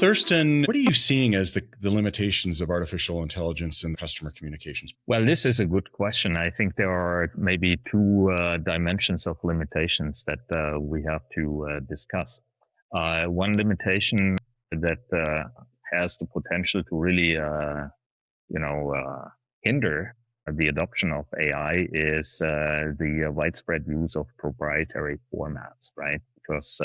Thorsten, what are you seeing as the limitations of artificial intelligence in customer communications? Well, this is a good question. I think there are maybe two dimensions of limitations that we have to discuss. One limitation that has the potential to really, hinder the adoption of AI is the widespread use of proprietary formats, right? Because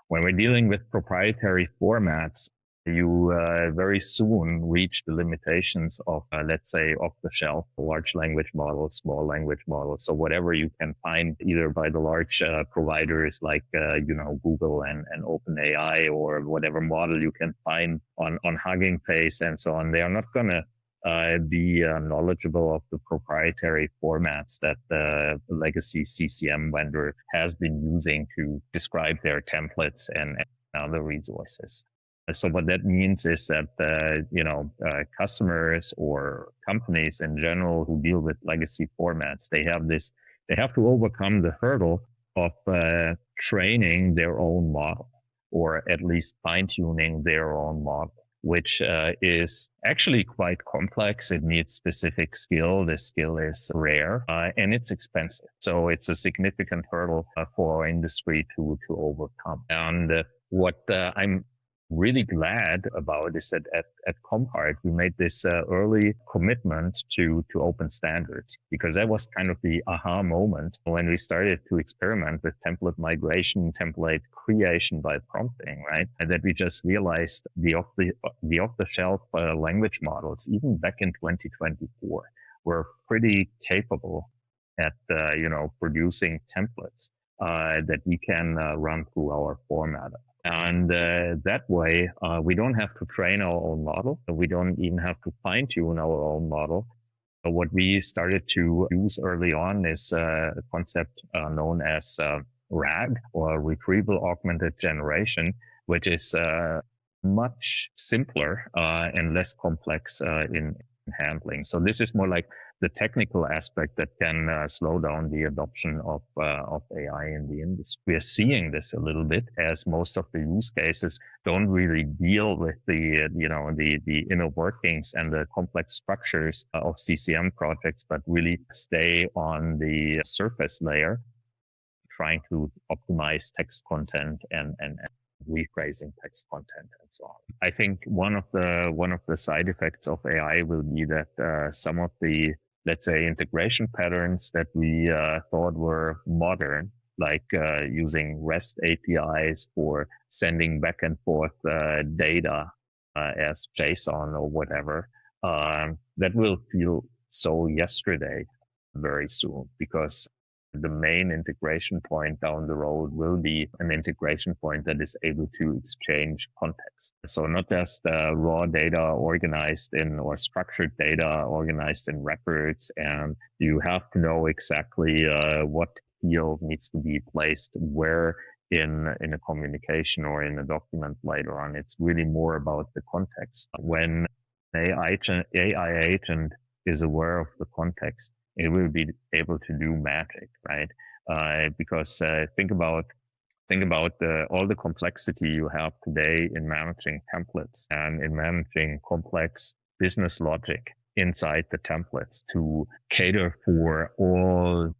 when we're dealing with proprietary formats, you very soon reach the limitations of, let's say, off-the-shelf large language models, small language models, so whatever you can find either by the large providers like, Google and OpenAI, or whatever model you can find on Hugging Face and so on. They are not going to be knowledgeable of the proprietary formats that the legacy CCM vendor has been using to describe their templates and other resources. So what that means is that, customers or companies in general who deal with legacy formats, they have to overcome the hurdle of training their own model, or at least fine-tuning their own model, which is actually quite complex. It needs specific skill. The skill is rare, and it's expensive. So it's a significant hurdle for our industry to overcome. And what I'm really glad about is that at Compart, we made this early commitment to open standards, because that was kind of the aha moment when we started to experiment with template migration, template creation by prompting, right? And that we just realized the off-the-shelf language models, even back in 2024, were pretty capable at, producing templates that we can run through our format. And that way, we don't have to train our own model. We don't even have to fine tune our own model. What we started to use early on is a concept known as RAG, or Retrieval Augmented Generation, which is much simpler and less complex in handling. So this is more like the technical aspect that can slow down the adoption of AI in the industry. We are seeing this a little bit, as most of the use cases don't really deal with the inner workings and the complex structures of CCM projects, but really stay on the surface layer, trying to optimize text content and rephrasing text content and so on. I think one of the side effects of AI will be that some of the, let's say, integration patterns that we thought were modern, like using REST APIs for sending back and forth data as JSON or whatever, that will feel so yesterday very soon, because the main integration point down the road will be an integration point that is able to exchange context. So not just raw data organized in, or structured data organized in records, and you have to know exactly what field needs to be placed where in a communication or in a document later on. It's really more about the context. When AI agent is aware of the context, it will be able to do magic, right? Because think about all the complexity you have today in managing templates and in managing complex business logic inside the templates to cater for all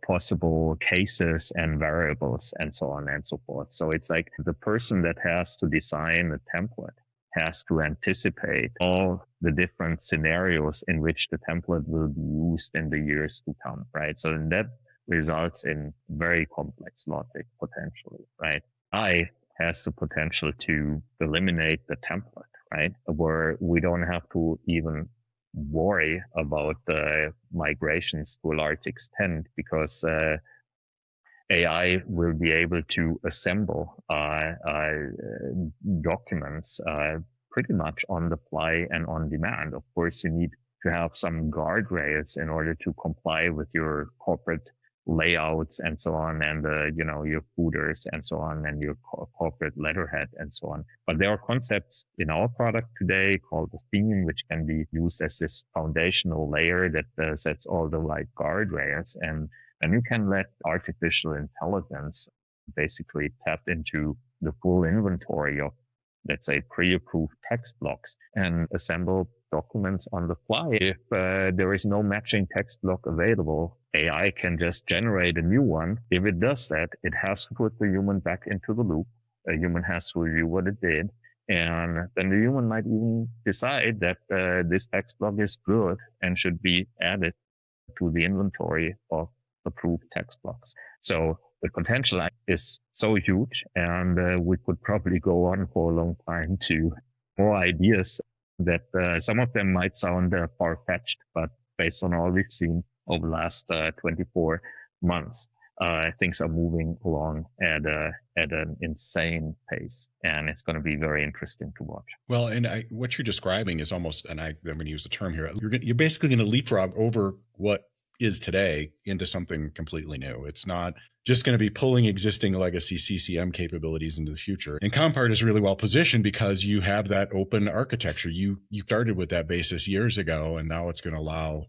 possible cases and variables and so on and so forth. So it's like the person that has to design a template has to anticipate all the different scenarios in which the template will be used in the years to come, right? So that results in very complex logic potentially, right? AI has the potential to eliminate the template, right? Where we don't have to even worry about the migrations to a large extent, because AI will be able to assemble documents pretty much on the fly and on demand. Of course, you need to have some guardrails in order to comply with your corporate layouts and so on, and your footers and so on, and your corporate letterhead and so on. But there are concepts in our product today called the theme, which can be used as this foundational layer that sets all the like guardrails, and you can let artificial intelligence basically tap into the full inventory of let's say, pre-approved text blocks and assemble documents on the fly. If there is no matching text block available, AI can just generate a new one. If it does that, it has to put the human back into the loop. A human has to review what it did. And then the human might even decide that this text block is good and should be added to the inventory of approved text blocks. So the potential is so huge, and we could probably go on for a long time to more ideas that some of them might sound far-fetched, but based on all we've seen over the last 24 months, things are moving along at an insane pace, and it's going to be very interesting to watch. Well, and what you're describing is almost, and I'm going to use a term here, you're basically going to leapfrog over what is today into something completely new. It's not just going to be pulling existing legacy CCM capabilities into the future. And Compart is really well positioned because you have that open architecture. You started with that basis years ago, and now it's going to allow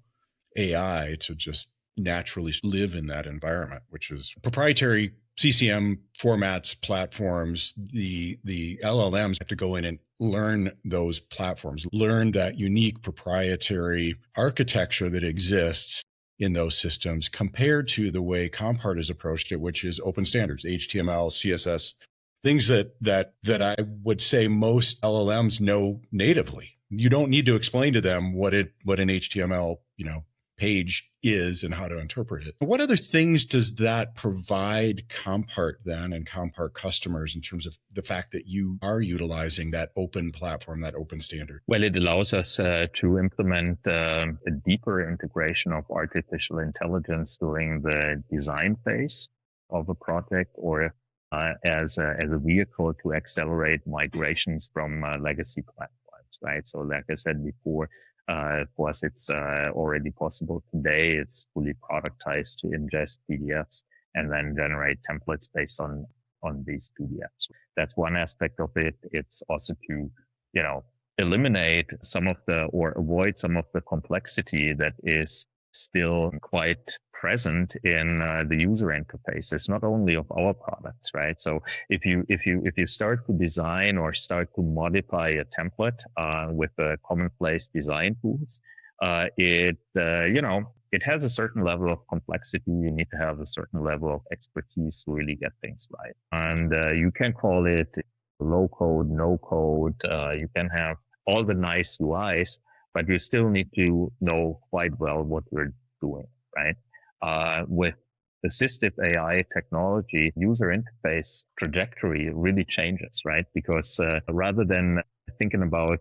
AI to just naturally live in that environment, which is proprietary CCM formats, platforms. The LLMs have to go in and learn those platforms, learn that unique proprietary architecture that exists in those systems compared to the way Compart has approached it, which is open standards, HTML, CSS, things that I would say most LLMs know natively. You don't need to explain to them what an HTML, page is and how to interpret it. What other things does that provide Compart then and Compart customers in terms of the fact that you are utilizing that open platform, that open standard? Well, it allows us to implement a deeper integration of artificial intelligence during the design phase of a project, or as a vehicle to accelerate migrations from legacy platforms, right? So like I said before, for us, it's already possible today. It's fully productized to ingest PDFs and then generate templates based on these PDFs. That's one aspect of it. It's also to, eliminate some of or avoid some of the complexity that is still quite present in the user interfaces, not only of our products, right? So if you start to design or start to modify a template with the commonplace design tools, it has a certain level of complexity. You need to have a certain level of expertise to really get things right. And you can call it low code, no code. You can have all the nice UIs, but you still need to know quite well what you're doing, right? With assistive AI technology, user interface trajectory really changes, right? Because rather than thinking about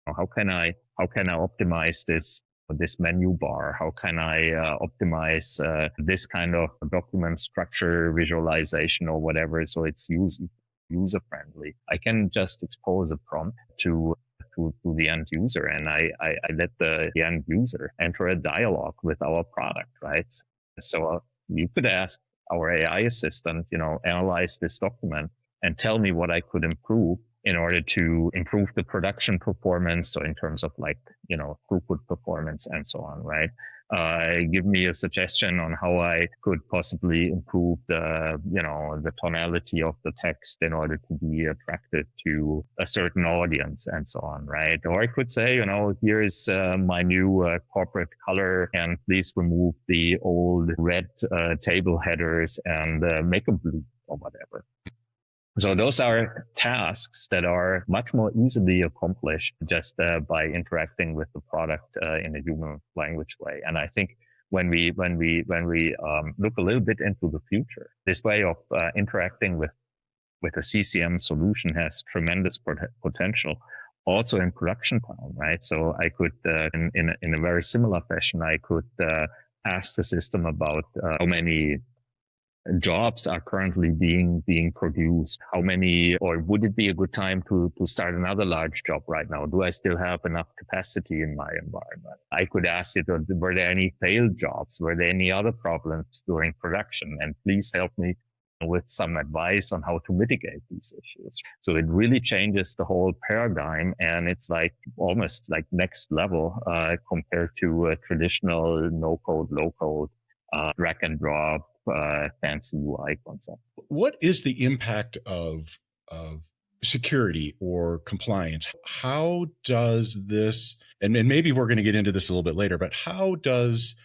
how can I optimize this menu bar, how can I optimize this kind of document structure visualization or whatever, so it's user friendly, I can just expose a prompt to the end user, and I let the end user enter a dialogue with our product, right? So you could ask our AI assistant, analyze this document and tell me what I could improve in order to improve the production performance. So in terms of throughput performance and so on, right? Give me a suggestion on how I could possibly improve the tonality of the text in order to be attractive to a certain audience and so on, right? Or I could say, here is my new corporate color, and please remove the old red table headers and make them blue or whatever. So those are tasks that are much more easily accomplished just by interacting with the product in a human language way. And I think when we look a little bit into the future, this way of interacting with a CCM solution has tremendous potential, also in production time, right? So I could, in a very similar fashion, I could ask the system about how many jobs are currently being produced, how many, or would it be a good time to start another large job right now? Do I still have enough capacity in my environment? I could ask it, were there any failed jobs? Were there any other problems during production? And please help me with some advice on how to mitigate these issues. So it really changes the whole paradigm, and it's like almost like next level compared to a traditional no code, low code, drag and drop fancy UI concept. What is the impact of security or compliance, how does this, and maybe we're going to get into this a little bit later, but how does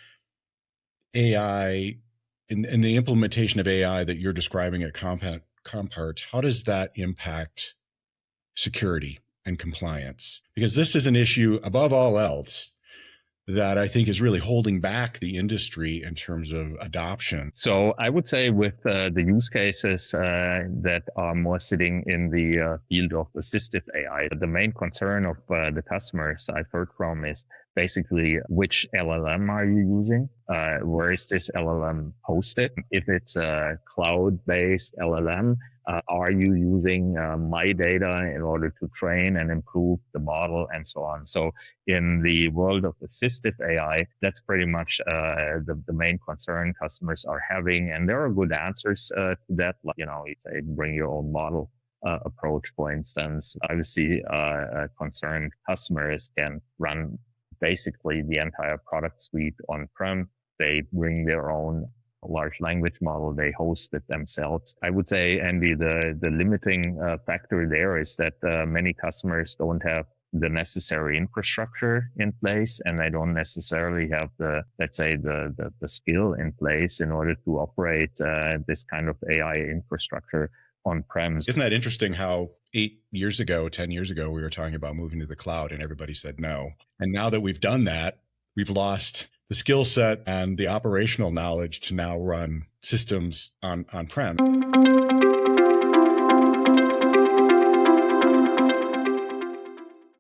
AI and the implementation of AI that you're describing at Compart, how does that impact security and compliance? Because this is an issue above all else that I think is really holding back the industry in terms of adoption. So I would say with the use cases that are more sitting in the field of assistive AI, the main concern of the customers I've heard from is basically which LLM are you using? Where is this LLM hosted? If it's a cloud-based LLM, are you using my data in order to train and improve the model and so on? So in the world of assistive AI, that's pretty much the main concern customers are having. And there are good answers to that. Like, you say bring your own model approach, for instance. Obviously, concerned customers can run basically the entire product suite on-prem. They bring their own large language model, they host it themselves. I would say, Andy, the limiting factor there is that many customers don't have the necessary infrastructure in place, and they don't necessarily have the skill in place in order to operate this kind of AI infrastructure on-prem. Isn't that interesting how 10 years ago, we were talking about moving to the cloud and everybody said no. And now that we've done that, we've lost the skill set and the operational knowledge to now run systems on-prem.